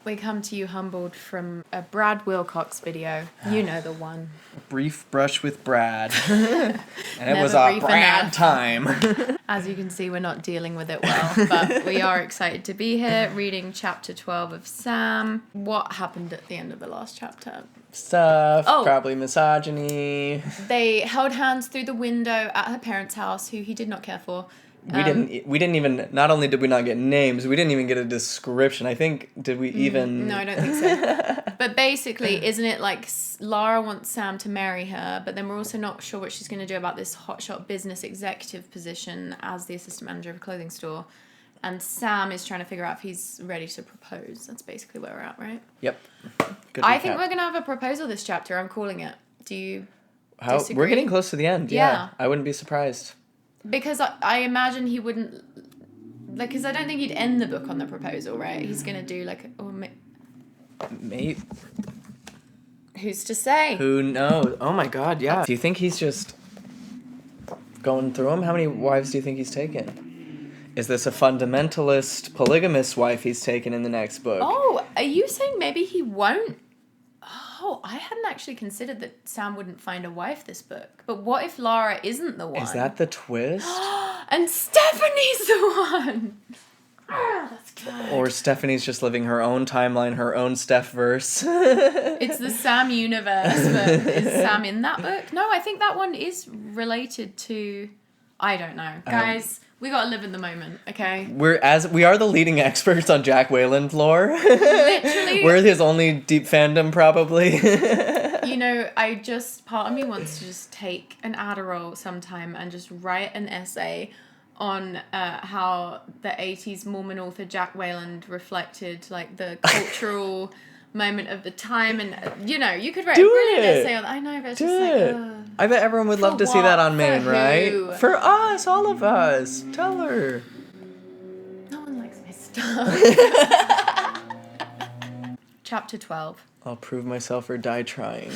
We come to you humbled from a Brad Wilcox video. You know the one. Brief brush with Brad. And it Never was a brief Brad enough. time. As you can see, we're not dealing with it well, but we are excited to be here reading chapter 12 of Sam. What happened at the end of the last chapter? Stuff, Oh. probably misogyny. They held hands through the window at her parents' house, who he did not care for. We didn't even, not only did we not get names, we didn't even get a description. I think, did we even... No, I don't think so. But basically, isn't it like Lara wants Sam to marry her, but then we're also not sure what she's going to do about this hotshot business executive position as the assistant manager of a clothing store. And Sam is trying to figure out if he's ready to propose. That's basically where we're at, right? Yep. Good I recap. think we're going to have a proposal this chapter. I'm calling it. Do you disagree? We're getting close to the end, yeah. I wouldn't be surprised. Because I imagine he wouldn't... Like, because I don't think he'd end the book on the proposal, right? He's going to do, like... Mate. Who's to say? Who knows? Oh my god, yeah. Do you think he's just going through them? How many wives do you think he's taken? Is this a fundamentalist, polygamous wife he's taken in the next book? Oh, are you saying maybe he won't? Oh, I hadn't actually considered that Sam wouldn't find a wife this book. But what if Lara isn't the one? Is that the twist? And Stephanie's the one! That's good. Or Stephanie's just living her own timeline, her own Steph-verse. It's the Sam universe, but is Sam in that book? No, I think that one is related to... I don't know. Guys, we gotta live in the moment, okay? We are the leading experts on Jack Wayland lore. Literally. We're his only deep fandom, probably. You know, part of me wants to just take an Adderall sometime and just write an essay on how the 80s Mormon author Jack Wayland reflected, like, the cultural moment of the time. And, you know, you could write a brilliant essay on that. I know, but it's just like, ugh. I bet everyone would love to see that on Maine, right? who? For us, all of us. Tell her. No one likes my stuff. Chapter 12. I'll prove myself or die trying.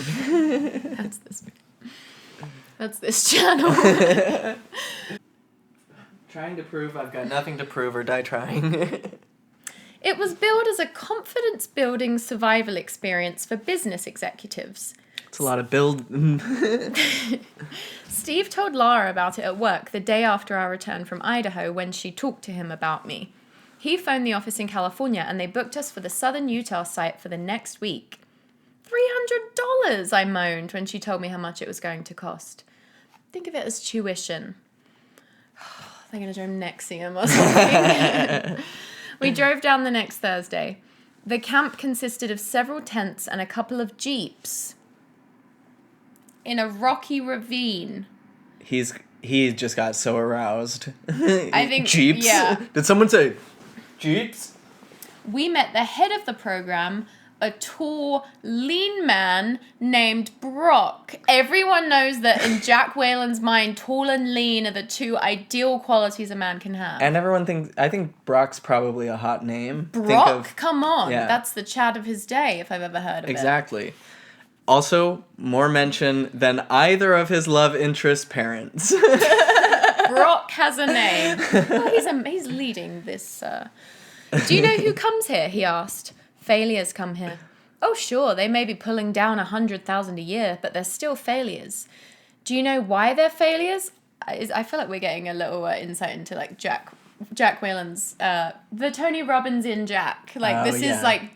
That's this channel. Trying to prove I've got nothing to prove or die trying. It was billed as a confidence-building survival experience for business executives. It's a lot of build. Steve told Lara about it at work the day after our return from Idaho when she talked to him about me. He phoned the office in California and they booked us for the southern Utah site for the next week. $300, I moaned when she told me how much it was going to cost. Think of it as tuition. They're going to drive Nexium or something. We drove down the next Thursday. The camp consisted of several tents and a couple of jeeps in a rocky ravine. He just got so aroused. I think Jeeps? Yeah. Did someone say Jeeps? We met the head of the program, a tall, lean man named Brock. Everyone knows that in Jack Wayland's mind, tall and lean are the two ideal qualities a man can have. And everyone thinks, I think Brock's probably a hot name. Brock? Come on. Yeah. That's the Chad of his day, if I've ever heard of it. Exactly. Also, more mention than either of his love interest parents. Brock has a name. Oh, he's leading this. Do you know who comes here? He asked. Failures come here. Oh, sure, they may be pulling down 100,000 a year, but they're still failures. Do you know why they're failures? I feel like we're getting a little insight into like Jack Wayland's the Tony Robbins in Jack. Like this is like,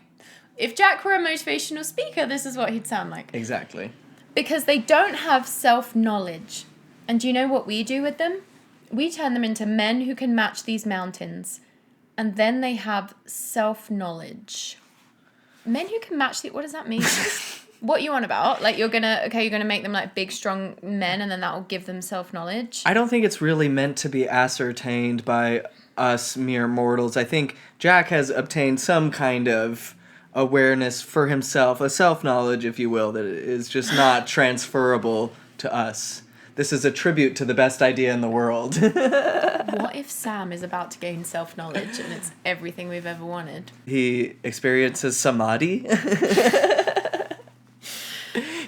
if Jack were a motivational speaker, this is what he'd sound like. Exactly. Because they don't have self-knowledge. And do you know what we do with them? We turn them into men who can match these mountains. And then they have self-knowledge. Men who can match what does that mean? What you on about? Like you're gonna make them like big, strong men and then that will give them self-knowledge? I don't think it's really meant to be ascertained by us mere mortals. I think Jack has obtained some kind of awareness for himself, a self-knowledge, if you will, that is just not transferable to us. This is a tribute to the best idea in the world. What if Sam is about to gain self-knowledge and it's everything we've ever wanted? He experiences samadhi.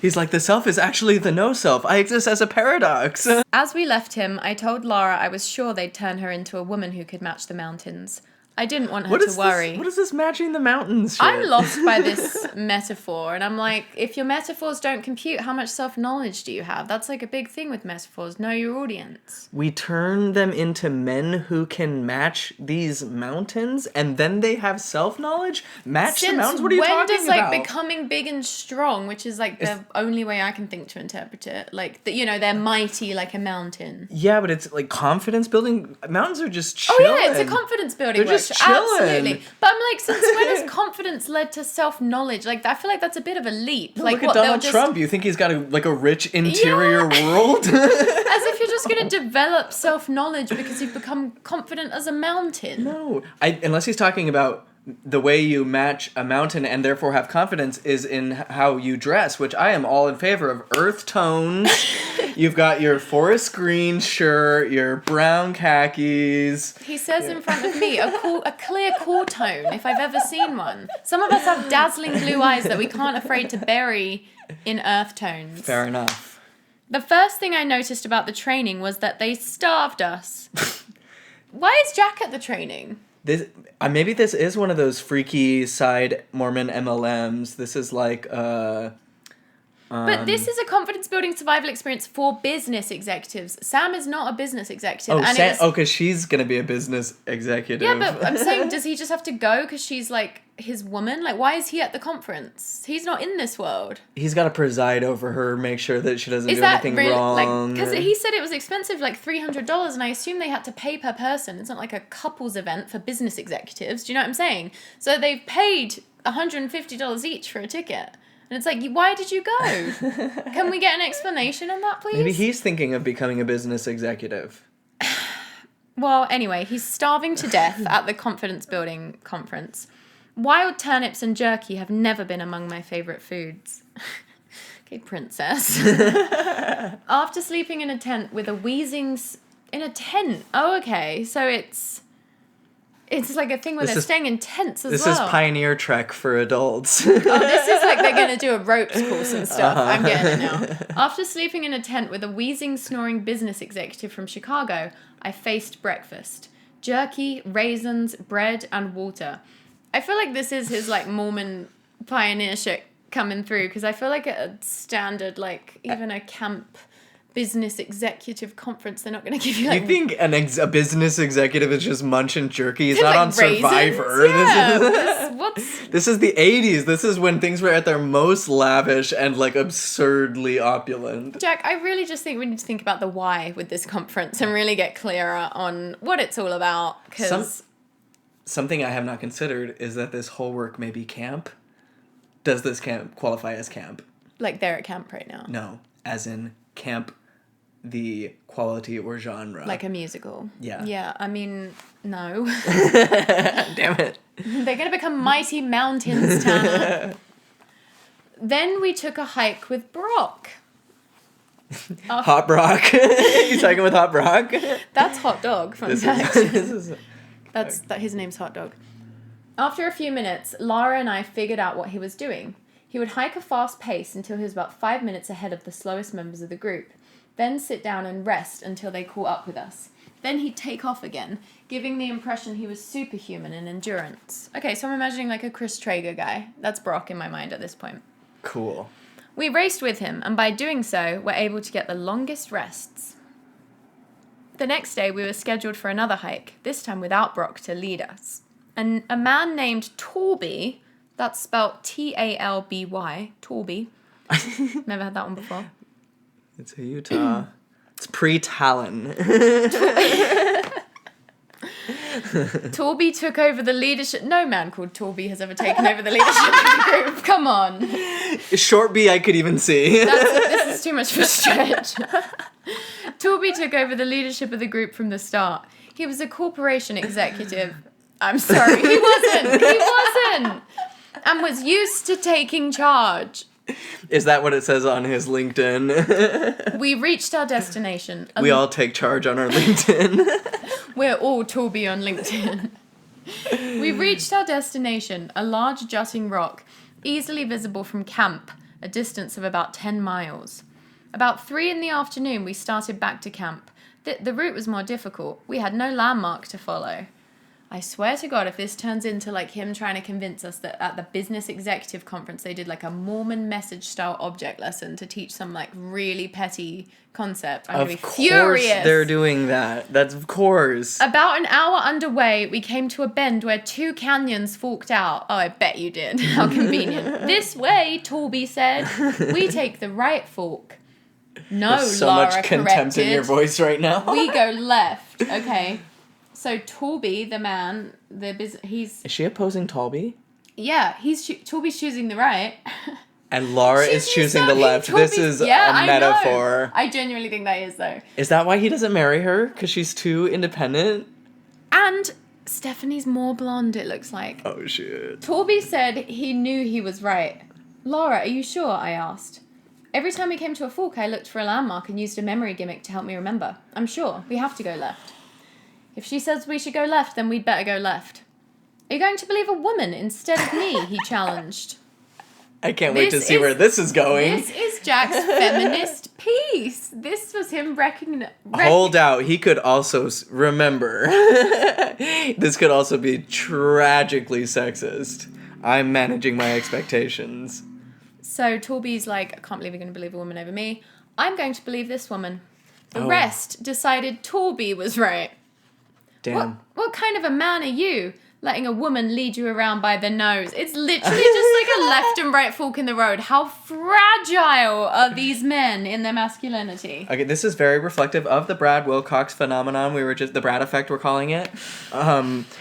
He's like, the self is actually the no self. I exist as a paradox. As we left him, I told Lara I was sure they'd turn her into a woman who could match the mountains. I didn't want her to worry. What is this matching the mountains shit? I'm lost by this metaphor, and I'm like, if your metaphors don't compute, how much self-knowledge do you have? That's like a big thing with metaphors. Know your audience. We turn them into men who can match these mountains, and then they have self-knowledge? Match the mountains? What are you talking when does, about? like, becoming big and strong, which is, like, the only way I can think to interpret it, like, they're mighty like a mountain. Yeah, but it's, like, confidence building. Mountains are just chilling. Oh, yeah, it's a confidence building They're just chilling. Absolutely. But I'm like, since when has confidence led to self-knowledge? Like, I feel like that's a bit of a leap. Like, look at Donald Trump. You think he's got a rich interior world? As if you're just going to develop self-knowledge because you've become confident as a mountain. No. Unless he's talking about the way you match a mountain and therefore have confidence is in how you dress, which I am all in favor of. Earth tones. You've got your forest green shirt, your brown khakis. He says in front of me, a clear core tone, if I've ever seen one. Some of us have dazzling blue eyes that we can't afraid to bury in earth tones. Fair enough. The first thing I noticed about the training was that they starved us. Why is Jack at the training? Maybe this is one of those freaky side Mormon MLMs. This is like but this is a confidence-building survival experience for business executives. Sam is not a business executive. Because she's going to be a business executive. Yeah, but I'm saying, does he just have to go because she's, like, his woman? Like, why is he at the conference? He's not in this world. He's got to preside over her, make sure that she doesn't do anything wrong. Because he said it was expensive, like $300, and I assume they had to pay per person. It's not like a couples event for business executives. Do you know what I'm saying? So they've paid $150 each for a ticket. And it's like, why did you go? Can we get an explanation on that, please? Maybe he's thinking of becoming a business executive. Well, anyway, he's starving to death at the confidence building conference. Wild turnips and jerky have never been among my favourite foods. Okay, princess. After sleeping in a tent with a wheezing... In a tent? Oh, okay. So it's like a thing where they're staying in tents as well. This is Pioneer Trek for adults. Oh, this is like they're going to do a ropes course and stuff. I'm getting it now. After sleeping in a tent with a wheezing, snoring business executive from Chicago, I faced breakfast. Jerky, raisins, bread, and water. I feel like this is his, like, Mormon pioneer shit coming through, because I feel like at a standard, like, even a camp business executive conference, they're not going to give you, like... You think a business executive is just munching jerky? He's not like on Survivor. Yeah, This is the 80s. This is when things were at their most lavish and, like, absurdly opulent. Jack, I really just think we need to think about the why with this conference and really get clearer on what it's all about, because... Something I have not considered is that this whole work may be camp. Does this camp qualify as camp? Like they're at camp right now? No, as in camp, the quality or genre. Like a musical? Yeah. Yeah, I mean, no. Damn it. They're going to become mighty mountains, Tanner. Then we took a hike with Brock. Hot Brock. You talking with Hot Brock? That's Hot Dog, fun fact. His name's Hot Dog. After a few minutes, Lara and I figured out what he was doing. He would hike a fast pace until he was about 5 minutes ahead of the slowest members of the group, then sit down and rest until they caught up with us. Then he'd take off again, giving the impression he was superhuman in endurance. Okay, so I'm imagining like a Chris Traeger guy. That's Brock in my mind at this point. Cool. We raced with him, and by doing so, were able to get the longest rests. The next day, we were scheduled for another hike, this time without Brock to lead us. And a man named Torby, that's spelled Talby, Torby. Never had that one before. It's a Utah. It's pre-Talon. Torby took over the leadership. No man called Torby has ever taken over the leadership of the group. Come on. Short B I could even see. This is too much of a stretch. Torby took over the leadership of the group from the start. He was a corporation executive. I'm sorry, he wasn't. And was used to taking charge. Is that what it says on his LinkedIn? We reached our destination. We all take charge on our LinkedIn. We're all Torby on LinkedIn. We reached our destination, a large jutting rock, easily visible from camp, a distance of about 10 miles. About 3 p.m, we started back to camp. The route was more difficult. We had no landmark to follow. I swear to God, if this turns into like him trying to convince us that at the business executive conference they did like a Mormon message style object lesson to teach some like really petty concept, I'm going to be furious. Of course they're doing that. That's of course. About an hour underway, we came to a bend where 2 canyons forked out. Oh, I bet you did. How convenient. This way, Torby said. We take the right fork. No, There's so Lara much contempt corrected. in your voice right now. We go left. Okay. So Torby, the man, he's... Is she opposing Talby? Yeah, Torby's choosing the right. And Lara is choosing the left. This is a metaphor. I genuinely think that is, though. Is that why he doesn't marry her? Because she's too independent? And Stephanie's more blonde, it looks like. Oh, shit. Torby said he knew he was right. Lara, are you sure? I asked. Every time we came to a fork, I looked for a landmark and used a memory gimmick to help me remember. I'm sure. We have to go left. If she says we should go left, then we'd better go left. Are you going to believe a woman instead of me? He challenged. I can't wait to see where this is going. This is Jack's feminist piece. This was him Hold out. He could also remember. This could also be tragically sexist. I'm managing my expectations. So Torby's like, I can't believe you're going to believe a woman over me. I'm going to believe this woman. The rest decided Torby was right. Damn. What kind of a man are you? Letting a woman lead you around by the nose. It's literally just like a left and right fork in the road. How fragile are these men in their masculinity? Okay, this is very reflective of the Brad Wilcox phenomenon. The Brad effect, we're calling it.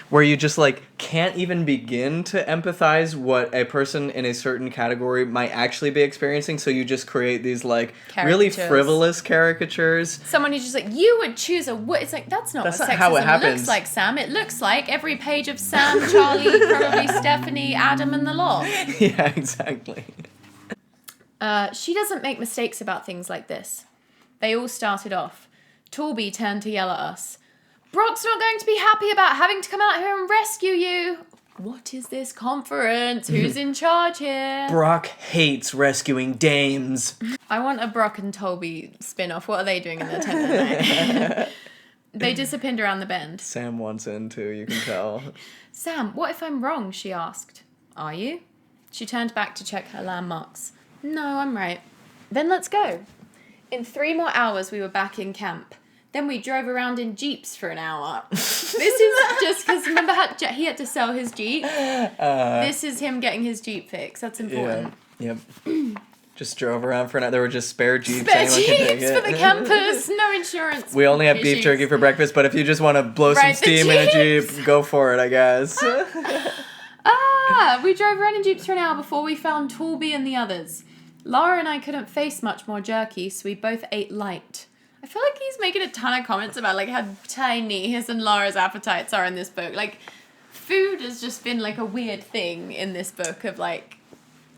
Where you just like can't even begin to empathize what a person in a certain category might actually be experiencing. So you just create these like really frivolous caricatures. Someone who's just like, you would choose it's like, that's not what sexism looks like, Sam. It looks like every page of Sam, Charlie, probably Stephanie, Adam, and the lot. Yeah, exactly. She doesn't make mistakes about things like this. They all started off. Torby turned to yell at us. Brock's not going to be happy about having to come out here and rescue you. What is this conference? Who's in charge here? Brock hates rescuing dames. I want a Brock and Torby spin-off. What are they doing in their tent tonight? They disappeared around the bend. Sam wants in too, you can tell. Sam, what if I'm wrong? She asked. Are you? She turned back to check her landmarks. No, I'm right. Then let's go. In 3 more hours, we were back in camp. Then we drove around in jeeps for an hour. This is just because, remember how he had to sell his jeep? This is him getting his jeep fixed. That's important. Yep. Just drove around for an hour. There were just spare jeeps. Spare jeeps for the campers. No insurance. We only have beef jerky for breakfast, but if you just want to blow some steam in a jeep, go for it, I guess. We drove around in jeeps for an hour before we found Torby and the others. Lara and I couldn't face much more jerky, so we both ate light. I feel like he's making a ton of comments about like how tiny his and Lara's appetites are in this book. Like, food has just been like a weird thing in this book of like,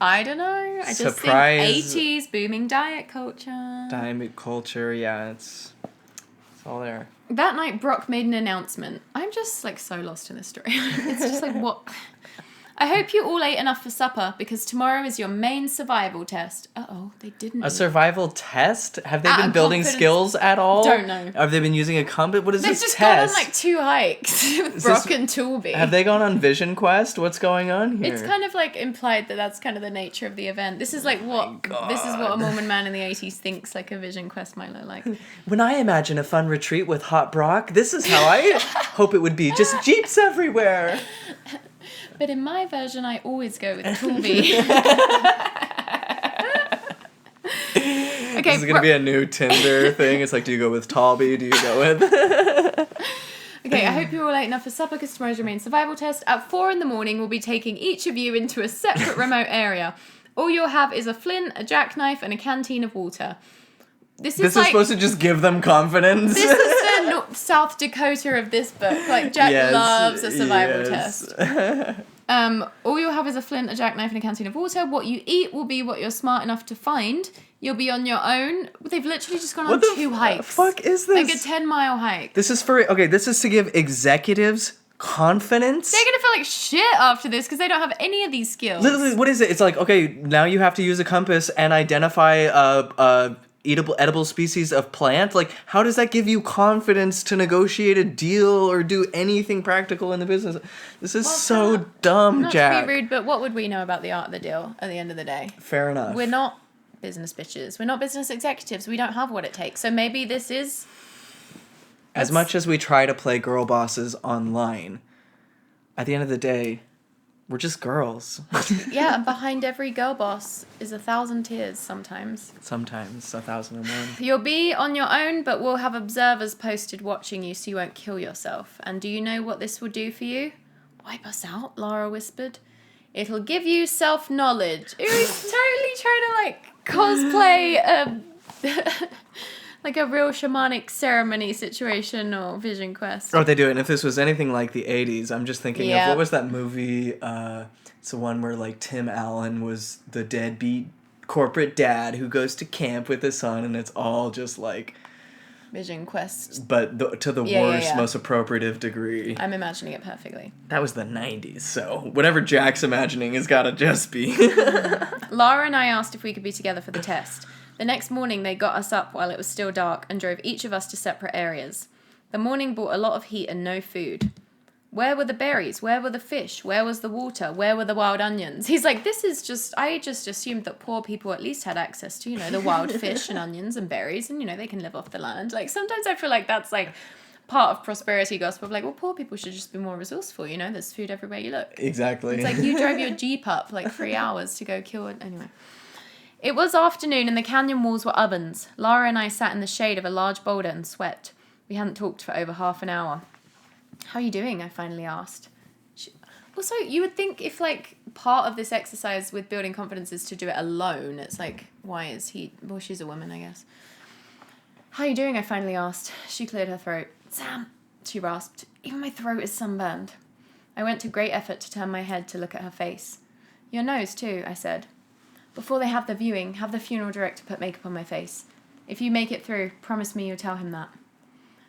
I don't know. I just think 80s booming diet culture. Diet culture, yeah, it's all there. That night, Brock made an announcement. I'm just like so lost in this story. It's just like, what? I hope you all ate enough for supper because tomorrow is your main survival test. Uh-oh, they didn't. A survival test? Have they been building skills at all? Don't know. Have they been using a compass? What is this test? They've just gone on like 2 hikes with Brock and Torby. Have they gone on Vision Quest? What's going on here? It's kind of like implied that that's kind of the nature of the event. This is like this is what a Mormon man in the 80s thinks like a Vision Quest might look like. When I imagine a fun retreat with hot Brock, this is how I hope it would be. Just jeeps everywhere. But in my version, I always go with Torby. Okay, this is going to be a new Tinder thing. It's like, do you go with Talby? Do you go with... Okay, I hope you're all late enough for supper because tomorrow's your main survival test. At 4 a.m, we'll be taking each of you into a separate remote area. All you'll have is a flint, a jackknife, and a canteen of water. This is supposed to just give them confidence. This is the South Dakota of this book. Like, Jack loves a survival test. All you'll have is a flint, a jackknife, and a canteen of water. What you eat will be what you're smart enough to find. You'll be on your own. They've literally just gone on 2 hikes. What the fuck is this? Like a 10-mile hike. This is to give executives confidence. They're gonna feel like shit after this because they don't have any of these skills. Literally, what is it? It's like, okay, now you have to use a compass and identify a edible species of plant? Like, how does that give you confidence to negotiate a deal or do anything practical in the business? This is so dumb, not Jack. to be rude, but what would we know about the art of the deal at the end of the day? Fair enough. We're not business bitches. We're not business executives. We don't have what it takes. So maybe this is... As much as we try to play girl bosses online, at the end of the day, we're just girls. Yeah, and behind every girl boss is 1,000 tears sometimes. Sometimes 1,001. You'll be on your own, but we'll have observers posted watching you so you won't kill yourself. And do you know what this will do for you? Wipe us out, Lara whispered. It'll give you self-knowledge. He's totally trying to, like, cosplay like a real shamanic ceremony situation or vision quest. Oh, they do it. And if this was anything like the 80s, I'm just thinking of, Yeah. what was that movie? It's the one where, like, Tim Allen was the deadbeat corporate dad who goes to camp with his son, and it's all just, like... Vision quest. But to the worst, most appropriative degree. I'm imagining it perfectly. That was the 90s, so whatever Jack's imagining has got to just be. Lara and I asked if we could be together for the test. The next morning, they got us up while it was still dark and drove each of us to separate areas. The morning brought a lot of heat and no food. Where were the berries? Where were the fish? Where was the water? Where were the wild onions? He's like, I just assumed that poor people at least had access to, the wild fish and onions and berries and, they can live off the land. Like, sometimes I feel like that's, like, part of prosperity gospel of, like, well, poor people should just be more resourceful, there's food everywhere you look. Exactly. It's like you drove your Jeep up for, like, 3 hours to go kill it. Anyway. It was afternoon and the canyon walls were ovens. Lara and I sat in the shade of a large boulder and sweat. We hadn't talked for over half an hour. How are you doing? I finally asked. Also, you would think if, like, part of this exercise with building confidence is to do it alone, it's like, why is he... Well, she's a woman, I guess. How are you doing? I finally asked. She cleared her throat. Sam, she rasped. Even my throat is sunburned. I went to great effort to turn my head to look at her face. Your nose, too, I said. Before they have the viewing, have the funeral director put makeup on my face. If you make it through, promise me you'll tell him that.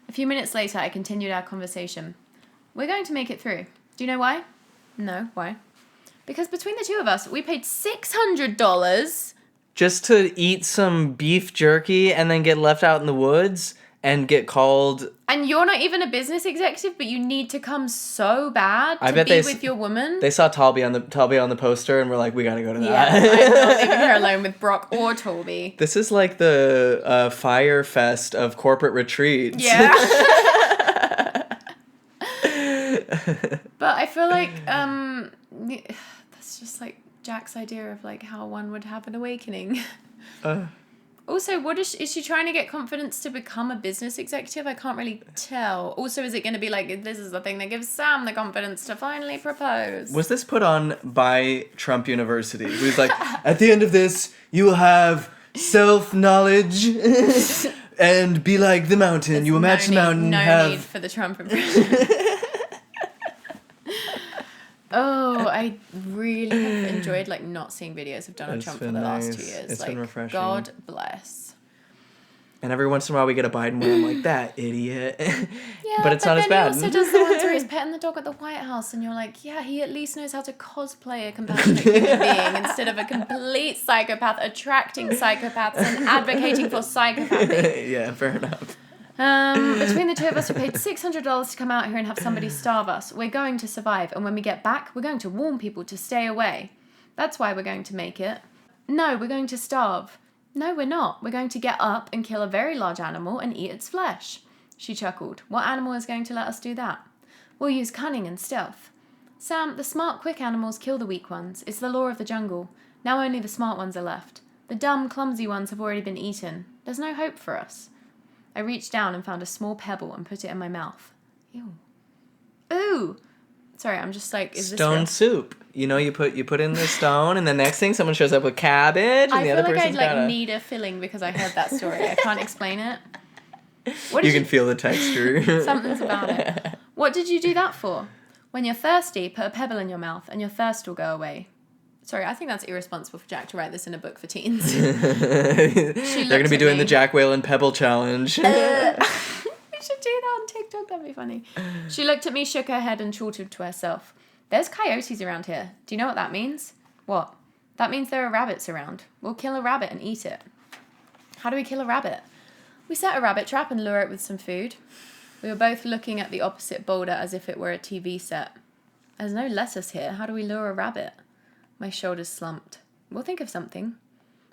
A few minutes later, I continued our conversation. We're going to make it through. Do you know why? No, why? Because between the two of us, we paid $600... Just to eat some beef jerky and then get left out in the woods and get called... And you're not even a business executive, but you need to come so bad to be with your woman. They saw Talby on the poster and were like, we gotta go to that. Yeah, I'm not leaving her alone with Brock or Talby. This is like the Fyre Fest of corporate retreats. Yeah. But I feel like that's just like Jack's idea of like how one would have an awakening. Also, what is she trying to get confidence to become a business executive? I can't really tell. Also, is it going to be like, this is the thing that gives Sam the confidence to finally propose? Was this put on by Trump University? It was like, at the end of this, you will have self-knowledge and be like the mountain. There's you imagine the mountain no need for the Trump impression. Oh, I really have enjoyed like not seeing videos of Donald Trump for the last 2 years. It's like, been refreshing. God bless. And every once in a while we get a Biden where I'm like, that idiot. Yeah, but it's not as bad. He also does the ones where he's petting the dog at the White House and you're like, yeah, he at least knows how to cosplay a compassionate human being instead of a complete psychopath attracting psychopaths and advocating for psychopathy. Yeah, fair enough. Between the two of us, we paid $600 to come out here and have somebody starve us. We're going to survive, and when we get back, we're going to warn people to stay away. That's why we're going to make it. No, we're going to starve. No, we're not. We're going to get up and kill a very large animal and eat its flesh. She chuckled. What animal is going to let us do that? We'll use cunning and stealth. Sam, the smart, quick animals kill the weak ones. It's the law of the jungle. Now only the smart ones are left. The dumb, clumsy ones have already been eaten. There's no hope for us. I reached down and found a small pebble and put it in my mouth. Ew. Ooh. Sorry, I'm just like, is this stone soup? You put in the stone, and the next thing someone shows up with cabbage, and the other person's got I feel like I'd need a filling because I heard that story. I can't explain it. You can feel the texture. Something's about it. What did you do that for? When you're thirsty, put a pebble in your mouth, and your thirst will go away. Sorry, I think that's irresponsible for Jack to write this in a book for teens. They're going to be doing the Jack Whalen Pebble Challenge. We should do that on TikTok. That'd be funny. She looked at me, shook her head, and chortled to herself. There's coyotes around here. Do you know what that means? What? That means there are rabbits around. We'll kill a rabbit and eat it. How do we kill a rabbit? We set a rabbit trap and lure it with some food. We were both looking at the opposite boulder as if it were a TV set. There's no lettuce here. How do we lure a rabbit? My shoulders slumped. We'll think of something.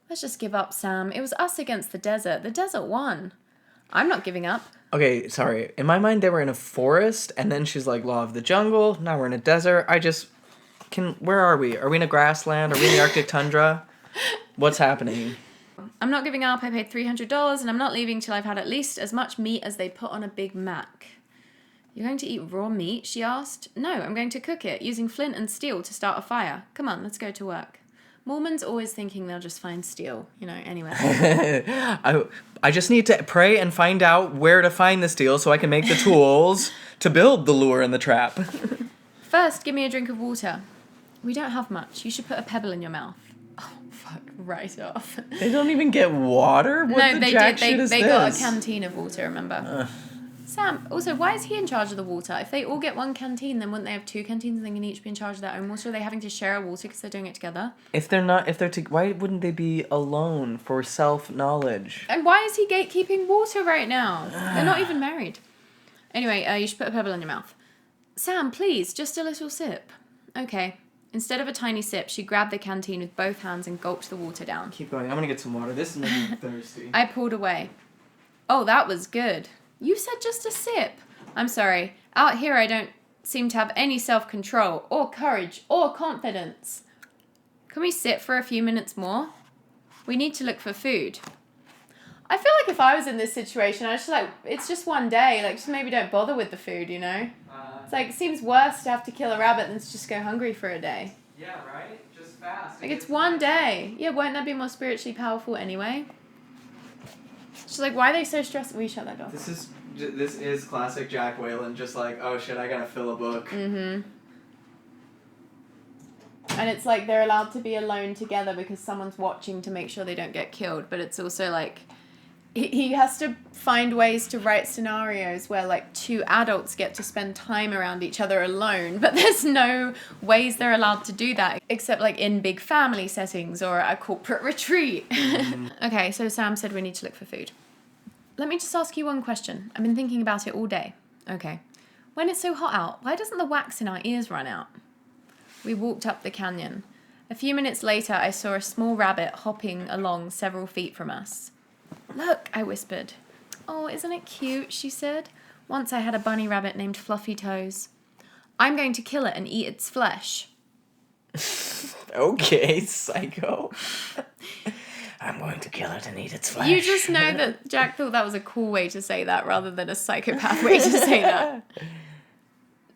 Let's just give up, Sam. It was us against the desert. The desert won. I'm not giving up. Okay, sorry. In my mind, they were in a forest, and then she's like, law of the jungle. Now we're in a desert. Where are we? Are we in a grassland? Are we in the Arctic tundra? What's happening? I'm not giving up. I paid $300, and I'm not leaving till I've had at least as much meat as they put on a Big Mac. You're going to eat raw meat? She asked. No, I'm going to cook it, using flint and steel to start a fire. Come on, let's go to work. Mormons always thinking they'll just find steel, anywhere. I just need to pray and find out where to find the steel so I can make the tools to build the lure and the trap. First, give me a drink of water. We don't have much. You should put a pebble in your mouth. Oh, fuck, right off. They don't even get water? No, they did. They got a canteen of water, remember? Sam, also, why is he in charge of the water? If they all get one canteen, then wouldn't they have two canteens and they can each be in charge of their own water? Are they having to share a water because they're doing it together? Why wouldn't they be alone for self-knowledge? And why is he gatekeeping water right now? They're not even married. Anyway, you should put a pebble in your mouth. Sam, please, just a little sip. Okay. Instead of a tiny sip, she grabbed the canteen with both hands and gulped the water down. Keep going. I'm gonna get some water. This is making me thirsty. I pulled away. Oh, that was good. You said just a sip. I'm sorry. Out here, I don't seem to have any self-control or courage or confidence. Can we sit for a few minutes more? We need to look for food. I feel like if I was in this situation, I just it's just one day. Just maybe don't bother with the food, It's it seems worse to have to kill a rabbit than to just go hungry for a day. Yeah, right? Just fast. It's one day. Yeah, won't that be more spiritually powerful anyway? She's why are they so stressed? We shut that door. This is classic Jack Whalen, just oh shit, I gotta fill a book. Mm-hmm. And it's they're allowed to be alone together because someone's watching to make sure they don't get killed, but it's also he has to find ways to write scenarios where two adults get to spend time around each other alone, but there's no ways they're allowed to do that except in big family settings or a corporate retreat. Mm-hmm. Okay, so Sam said we need to look for food. Let me just ask you one question. I've been thinking about it all day. Okay. When it's so hot out, why doesn't the wax in our ears run out? We walked up the canyon. A few minutes later, I saw a small rabbit hopping along several feet from us. Look, I whispered. Oh, isn't it cute, she said. Once I had a bunny rabbit named Fluffy Toes. I'm going to kill it and eat its flesh. Okay, psycho. I'm going to kill it and eat its flesh. You just know that Jack thought that was a cool way to say that rather than a psychopath way to say that.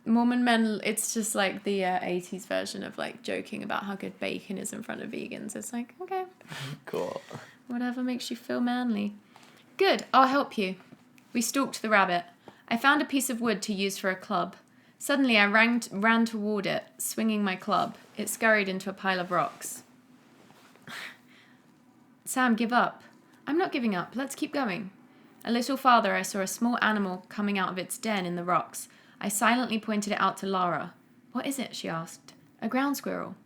Mormon men, it's just the 80s version of joking about how good bacon is in front of vegans. It's okay. Cool. Whatever makes you feel manly. Good, I'll help you. We stalked the rabbit. I found a piece of wood to use for a club. Suddenly I ran toward it, swinging my club. It scurried into a pile of rocks. Sam, give up. I'm not giving up. Let's keep going. A little farther, I saw a small animal coming out of its den in the rocks. I silently pointed it out to Lara. What is it? She asked. A ground squirrel.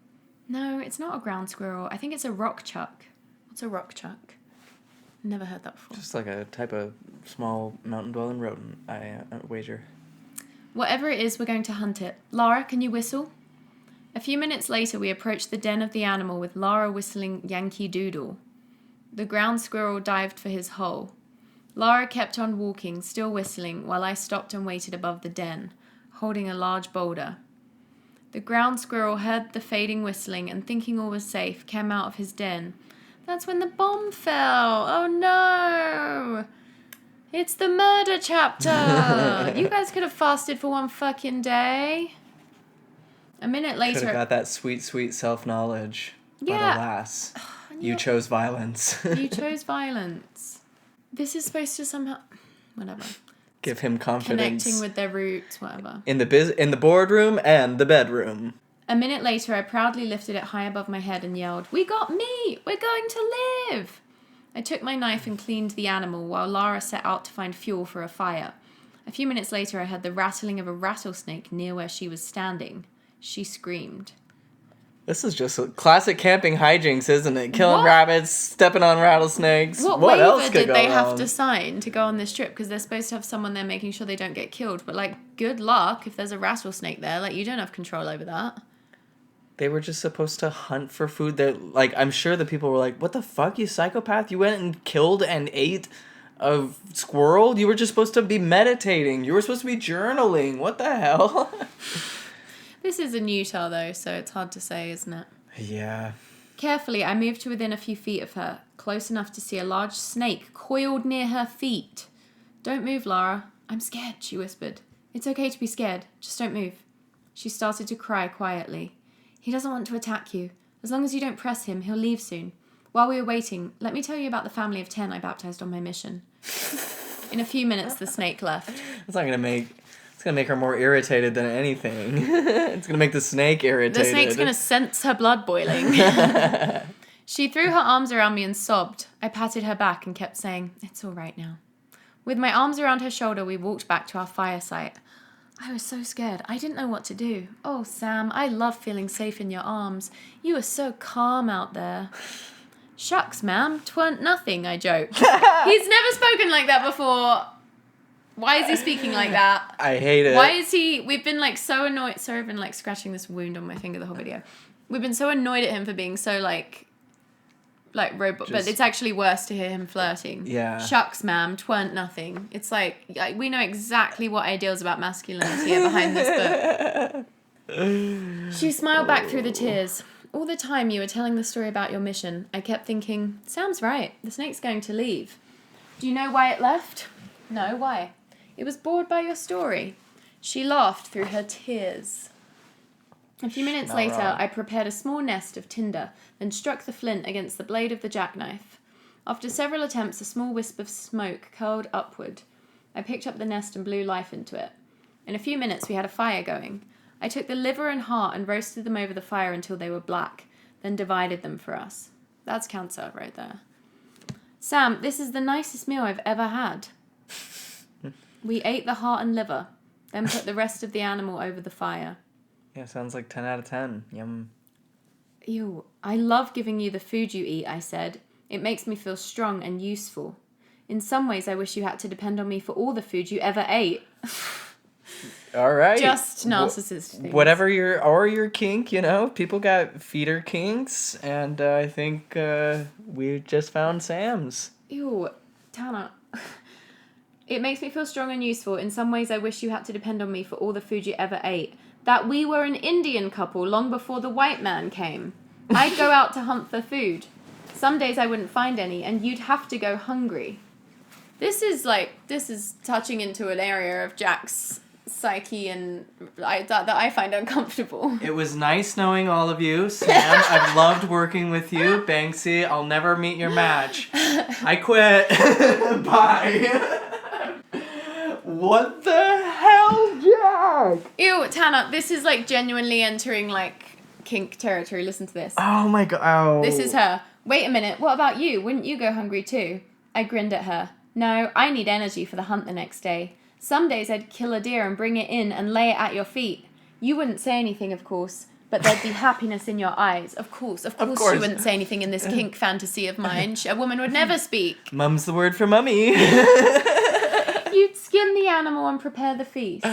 No, it's not a ground squirrel. I think it's a rock chuck. What's a rock chuck? Never heard that before. Just a type of small mountain-dwelling rodent, I wager. Whatever it is, we're going to hunt it. Lara, can you whistle? A few minutes later, we approached the den of the animal with Lara whistling Yankee Doodle. The ground squirrel dived for his hole. Lara kept on walking, still whistling, while I stopped and waited above the den, holding a large boulder. The ground squirrel heard the fading whistling and, thinking all was safe, came out of his den. That's when the bomb fell. Oh no! It's the murder chapter! You guys could have fasted for one fucking day. A minute later... Could have got that sweet, sweet self-knowledge. Yeah. But alas, you chose violence. You chose violence. This is supposed to somehow... Whatever. Give him confidence. Connecting with their roots, whatever. In the boardroom and the bedroom. A minute later, I proudly lifted it high above my head and yelled, "We got meat! We're going to live!" I took my knife and cleaned the animal while Lara set out to find fuel for a fire. A few minutes later, I heard the rattling of a rattlesnake near where she was standing. She screamed. This is just classic camping hijinks, isn't it? Killing What? rabbits, stepping on rattlesnakes. What else waiver could did go they wrong? have to sign to go on this trip? Because they're supposed to have someone there making sure they don't get killed. But, like, good luck if there's a rattlesnake there. Like, you don't have control over that. They were just supposed to hunt for food. That, like, I'm sure the people were like, "What the fuck, you psychopath? You went and killed and ate a squirrel? You were just supposed to be meditating. You were supposed to be journaling. What the hell?" This is in Utah, though, so it's hard to say, isn't it? Yeah. Carefully, I moved to within a few feet of her, close enough to see a large snake coiled near her feet. "Don't move, Lara. I'm scared," she whispered. "It's okay to be scared. Just don't move." She started to cry quietly. "He doesn't want to attack you. As long as you don't press him, he'll leave soon. While we were waiting, let me tell you about the family of 10 I baptized on my mission." In a few minutes, the snake left. It's not gonna make... It's gonna make her more irritated than anything. It's gonna make the snake irritated. The snake's going to sense her blood boiling. She threw her arms around me and sobbed. I patted her back and kept saying, "It's all right now." With my arms around her shoulder, we walked back to our fire site. I was so scared. I didn't know what to do. "Oh, Sam, I love feeling safe in your arms. You were so calm out there." "Shucks, ma'am, 'tweren't nothing," I joked. He's never spoken like that before. Why is he speaking like that? I hate it. Why is he... We've been, like, so annoyed... Sorry, I've been, like, scratching this wound on my finger the whole video. We've been so annoyed at him for being so, like robot... But it's actually worse to hear him flirting. Yeah. "Shucks, ma'am, 'tweren't nothing." It's like, we know exactly what ideals about masculinity are behind this book. She smiled back through the tears. "All the time you were telling the story about your mission, I kept thinking, Sam's right. The snake's going to leave. Do you know why it left?" "No, why?" "It was bored by your story." She laughed through her tears. A few minutes Not later, wrong. I prepared a small nest of tinder, then struck the flint against the blade of the jackknife. After several attempts, a small wisp of smoke curled upward. I picked up the nest and blew life into it. In a few minutes, we had a fire going. I took the liver and heart and roasted them over the fire until they were black, then divided them for us. That's cancer right there. "Sam, this is the nicest meal I've ever had." We ate the heart and liver, then put the rest of the animal over the fire. Yeah, sounds like 10 out of 10. Yum. "Ew, I love giving you the food you eat," I said. "It makes me feel strong and useful. In some ways, I wish you had to depend on me for all the food you ever ate." All right. Just narcissist things. Whatever your kink, you know, people got feeder kinks, and I think we just found Sam's. Ew, Tana. "It makes me feel strong and useful. In some ways, I wish you had to depend on me for all the food you ever ate. That we were an Indian couple long before the white man came. I'd go out to hunt for food. Some days I wouldn't find any, and you'd have to go hungry." This is touching into an area of Jack's psyche and that I find uncomfortable. It was nice knowing all of you, Sam. I've loved working with you, Banksy. I'll never meet your match. I quit. Bye. What the hell, Jack? Ew, Tana, this is like genuinely entering like kink territory. Listen to this. Oh my god. Oh. This is her. "Wait a minute, what about you? Wouldn't you go hungry too?" I grinned at her. "No, I need energy for the hunt the next day. Some days I'd kill a deer and bring it in and lay it at your feet. You wouldn't say anything, of course, but there'd be happiness in your eyes." Of course. She wouldn't say anything in this kink fantasy of mine. A woman would never speak. Mum's the word for mummy. You'd skin the animal and prepare the feast.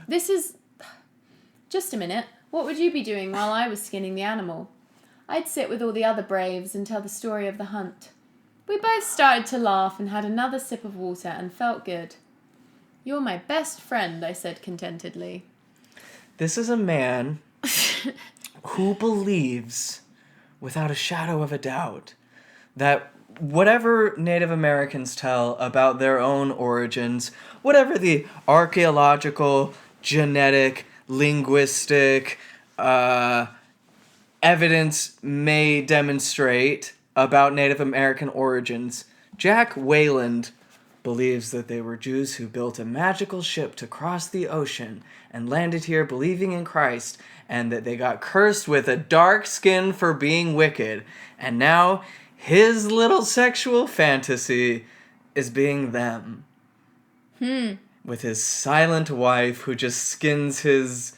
This is... Just a minute. What would you be doing while I was skinning the animal? I'd sit with all the other braves and tell the story of the hunt. We both started to laugh and had another sip of water and felt good. "You're my best friend," I said contentedly. This is a man who believes, without a shadow of a doubt, that whatever Native Americans tell about their own origins, whatever the archaeological, genetic, linguistic evidence may demonstrate about Native American origins, Jack Wayland believes that they were Jews who built a magical ship to cross the ocean and landed here believing in Christ, and that they got cursed with a dark skin for being wicked, and now his little sexual fantasy is being them. With his silent wife who just skins his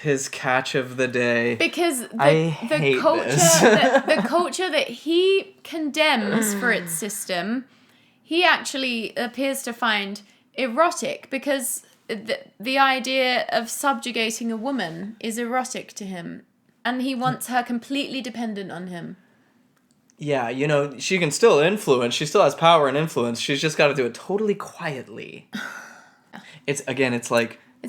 His catch of the day. Because hate culture this. the culture that he condemns for its system, he actually appears to find erotic, because the idea of subjugating a woman is erotic to him, and he wants her completely dependent on him. Yeah, you know, she can still influence. She still has power and influence. She's just got to do it totally quietly. It's like It's the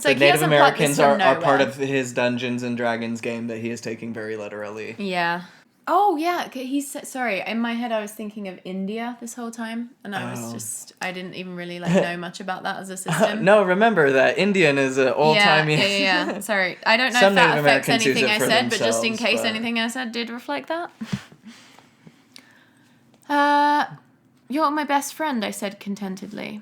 like he Native hasn't plucked Americans this from are part nowhere. of his Dungeons and Dragons game that he is taking very literally. Yeah. Oh, yeah. Sorry. In my head, I was thinking of India this whole time. And I didn't even really know much about that as a system. No, remember that Indian is an old-timey... Yeah. Sorry. I don't know Some if that Native affects Americans use anything it I for said, but just in themselves, case but- anything I said did reflect that. You're my best friend, I said contentedly.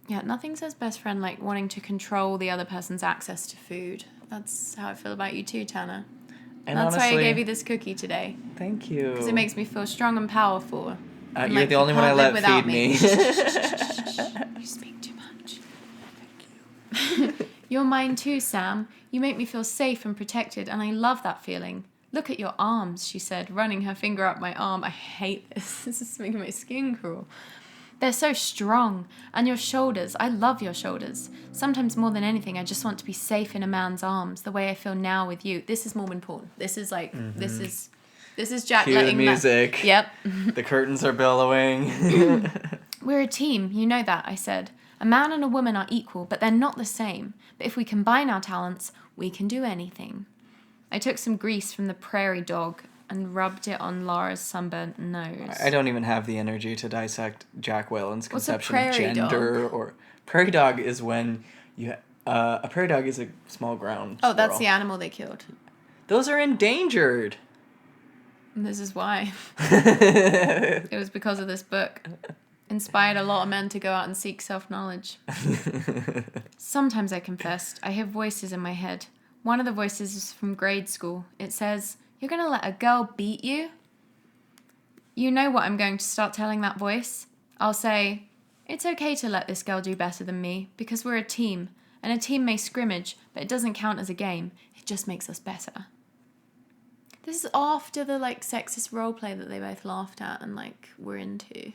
Yeah, nothing says best friend like wanting to control the other person's access to food. That's how I feel about you too, Tanner. And That's honestly, why I gave you this cookie today. Thank you. Because it makes me feel strong and powerful. And, you're the only one I let feed me. You speak too much. Thank you. You're mine too, Sam. You make me feel safe and protected, and I love that feeling. Look at your arms, she said, running her finger up my arm. I hate this. This is making my skin crawl. They're so strong. And your shoulders. I love your shoulders. Sometimes more than anything, I just want to be safe in a man's arms, the way I feel now with you. This is Mormon porn. This is this is Jack Cue the letting music. Yep. The curtains are billowing. We're a team, you know that, I said. A man and a woman are equal, but they're not the same. But if we combine our talents, we can do anything. I took some grease from the prairie dog and rubbed it on Laura's sunburnt nose. I don't even have the energy to dissect Jack Whelan's What's a conception of prairie gender or prairie dog is when you a prairie dog is a small ground Oh, that's squirrel. the animal they killed. Those are endangered. And this is why. It was because of this book. Inspired a lot of men to go out and seek self-knowledge. Sometimes, I confessed, I hear voices in my head. One of the voices is from grade school. It says, "You're going to let a girl beat you?" You know what I'm going to start telling that voice? I'll say, "It's okay to let this girl do better than me, because we're a team, and a team may scrimmage, but it doesn't count as a game. It just makes us better." This is after the, sexist roleplay that they both laughed at and, were into.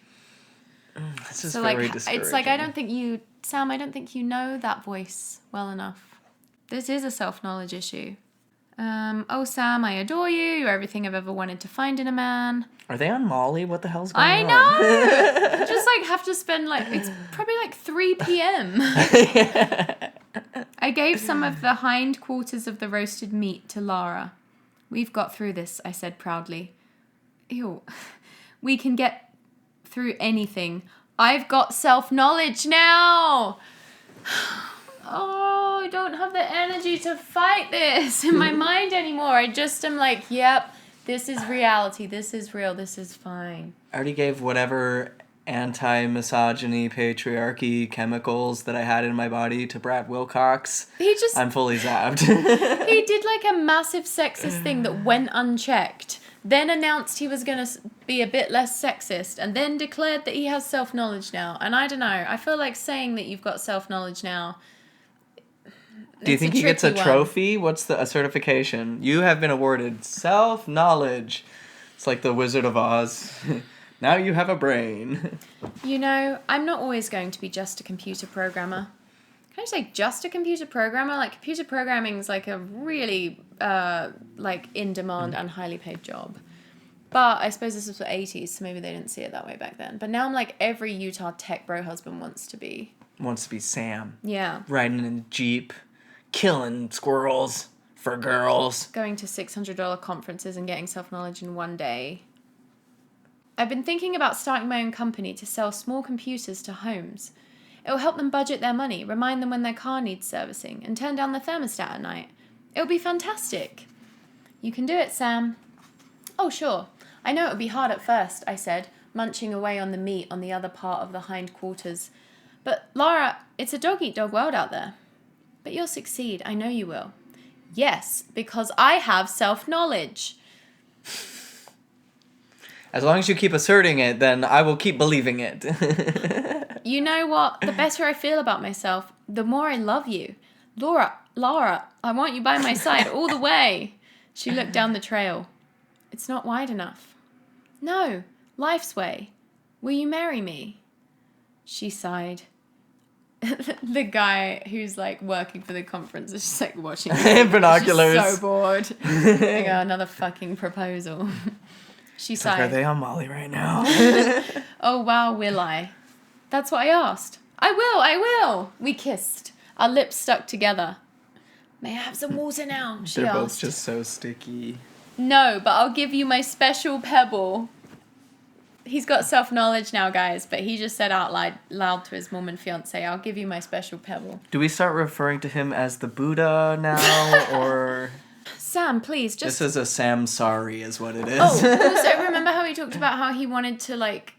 This is So, very it's discouraging. I don't think you, Sam, I don't think you know that voice well enough. This is a self-knowledge issue. Oh, Sam, I adore you. You're everything I've ever wanted to find in a man. Are they on Molly? What the hell's going I on? know! You just, have to spend, it's probably, 3 p.m. I gave some of the hind quarters of the roasted meat to Lara. "We've got through this," I said proudly. Ew. "We can get through anything. I've got self-knowledge now!" Oh, I don't have the energy to fight this in my mind anymore. I just am yep, this is reality. This is real. This is fine. I already gave whatever anti-misogyny, patriarchy chemicals that I had in my body to Brad Wilcox. I'm fully zapped. He did a massive sexist thing that went unchecked, then announced he was going to be a bit less sexist, and then declared that he has self-knowledge now. And I don't know, I feel like saying that you've got self-knowledge now. Do you think he gets a trophy? What's a certification? You have been awarded self-knowledge. It's like the Wizard of Oz. Now you have a brain. You know, I'm not always going to be just a computer programmer. Can I say just a computer programmer? Computer programming is a really, in-demand and highly paid job. But I suppose this was the 80s, so maybe they didn't see it that way back then. But now I'm every Utah tech bro husband wants to be. Wants to be Sam. Yeah. Riding in a Jeep. Killing squirrels for girls. Going to $600 conferences and getting self-knowledge in one day. I've been thinking about starting my own company to sell small computers to homes. It will help them budget their money, remind them when their car needs servicing, and turn down the thermostat at night. It will be fantastic. You can do it, Sam. Oh, sure. I know it would be hard at first, I said, munching away on the meat on the other part of the hind quarters. But, Lara, it's a dog-eat-dog world out there. But you'll succeed. I know you will. Yes, because I have self-knowledge. As long as you keep asserting it, then I will keep believing it. You know what? The better I feel about myself, the more I love you. Laura, Laura, I want you by my side all the way. She looked down the trail. It's not wide enough. No, life's way. Will you marry me? She sighed. The guy who's like working for the conference is just like watching binoculars. She's so bored. I go, another fucking proposal. She sighed. Are they on Molly right now? Oh wow, will I? That's what I asked. I will. We kissed. Our lips stuck together. May I have some water now? She They're asked. both just so sticky. No, but I'll give you my special pebble. He's got self-knowledge now, guys, but he just said out loud to his mom and fiance, I'll give you my special pebble. Do we start referring to him as the Buddha now, or... Sam, please, just... This is a Samsari is what it is. Oh, also, remember how he talked about how he wanted to, like,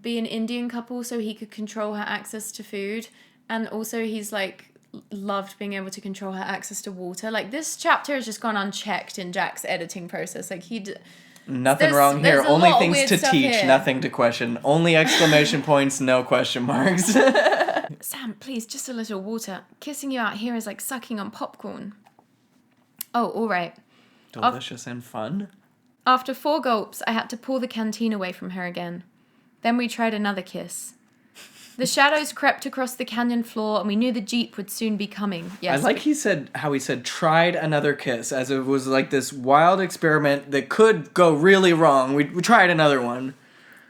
be an Indian couple so he could control her access to food? And also he's, like, loved being able to control her access to water. Like, this chapter has just gone unchecked in Jack's editing process. Like, Nothing wrong here. Only things to teach, here. nothing to question. Only exclamation points, no question marks. Sam, please, just a little water. Kissing you out here is like sucking on popcorn. Oh, all right. Delicious and fun. After 4 gulps, I had to pull the canteen away from her again. Then we tried another kiss. The shadows crept across the canyon floor, and we knew the Jeep would soon be coming. Yes. I like how he said tried another kiss, as it was like this wild experiment that could go really wrong. We tried another one.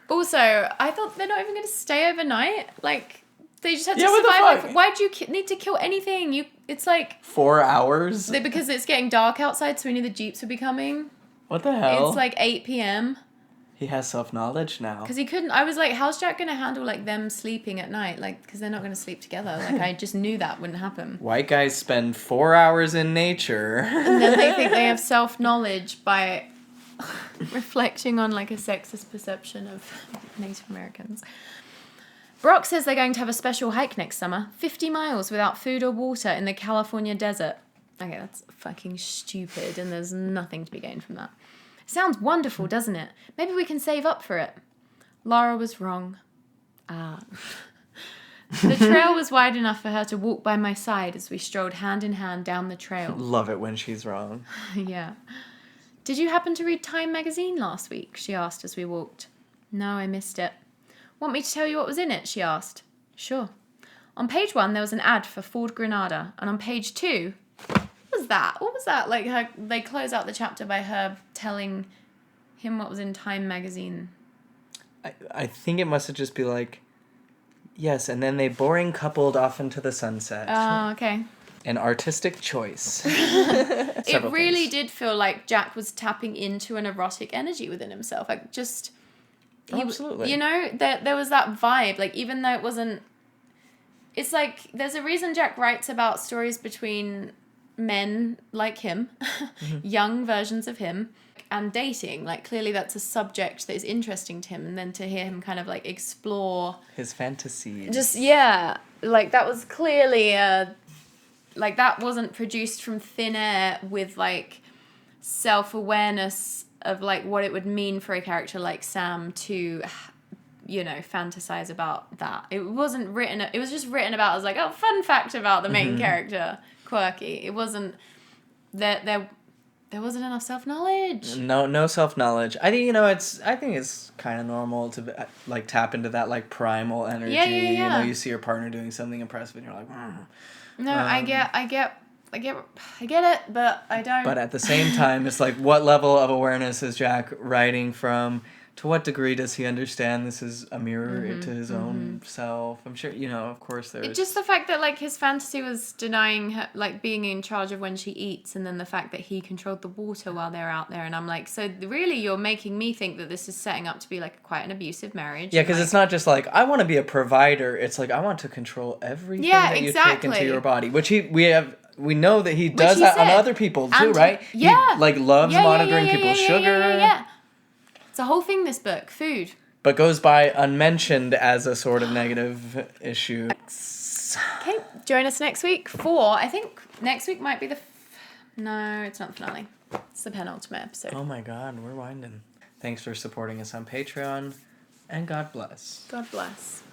Also, I thought they're not even going to stay overnight. Like, they just had to what the survive. fuck? Like, why'd you need to kill anything? It's like... 4 hours? Because it's getting dark outside, so we knew the Jeeps would be coming. What the hell? It's like 8 p.m. He has self-knowledge now. Because he couldn't... I was like, how's Jack going to handle, like, them sleeping at night? Like, because they're not going to sleep together. Like, I just knew that wouldn't happen. White guys spend 4 hours in nature. And then they think they have self-knowledge by reflecting on, like, a sexist perception of Native Americans. Brock says they're going to have a special hike next summer. 50 miles without food or water in the California desert. Okay, that's fucking stupid, and there's nothing to be gained from that. Sounds wonderful, doesn't it? Maybe we can save up for it. Laura was wrong. The trail was wide enough for her to walk by my side as we strolled hand in hand down the trail. Love it when she's wrong. Yeah. Did you happen to read Time magazine last week? She asked as we walked. No, I missed it. Want me to tell you what was in it? She asked. Sure. On page 1, there was an ad for Ford Granada, and on page 2... What was that? Like, they close out the chapter by her telling him what was in Time magazine. I think it must have just be like, yes, and then they boring coupled off into the sunset. Oh, okay. An artistic choice. It really did feel like Jack was tapping into an erotic energy within himself. Like, just... Absolutely. You know, there was that vibe. Like, even though it wasn't... It's like, there's a reason Jack writes about stories between... men like him, young versions of him, and dating. Like, clearly that's a subject that is interesting to him, and then to hear him kind of like explore his fantasies. Just, yeah, like that was clearly like that wasn't produced from thin air with like self-awareness of like what it would mean for a character like Sam to, you know, fantasize about that. It wasn't written, it was just written about as like, oh, fun fact about the main character. Quirky. It wasn't there wasn't enough self-knowledge. No self-knowledge. I think, I think it's kind of normal to like tap into that like primal energy. Yeah. You know, you see your partner doing something impressive and you're like, No, I get it, but I don't. But at the same time, it's like, what level of awareness is Jack writing from? To what degree does he understand this is a mirror to his own self? I'm sure, of course there's... It's just the fact that, like, his fantasy was denying her, like, being in charge of when she eats, and then the fact that he controlled the water while they're out there, and I'm like, so really you're making me think that this is setting up to be, like, quite an abusive marriage. Yeah, because it's not just like, I want to be a provider, it's like, I want to control everything that you take into your body, which we know that he does that on other people too, right? Yeah. He, like, loves monitoring people's sugar. Yeah. It's a whole thing, this book. Food. But goes by unmentioned as a sort of negative issue. Okay, join us next week for, I think next week might be no, it's not the finale. It's the penultimate episode. Oh my God, we're winding. Thanks for supporting us on Patreon, and God bless. God bless.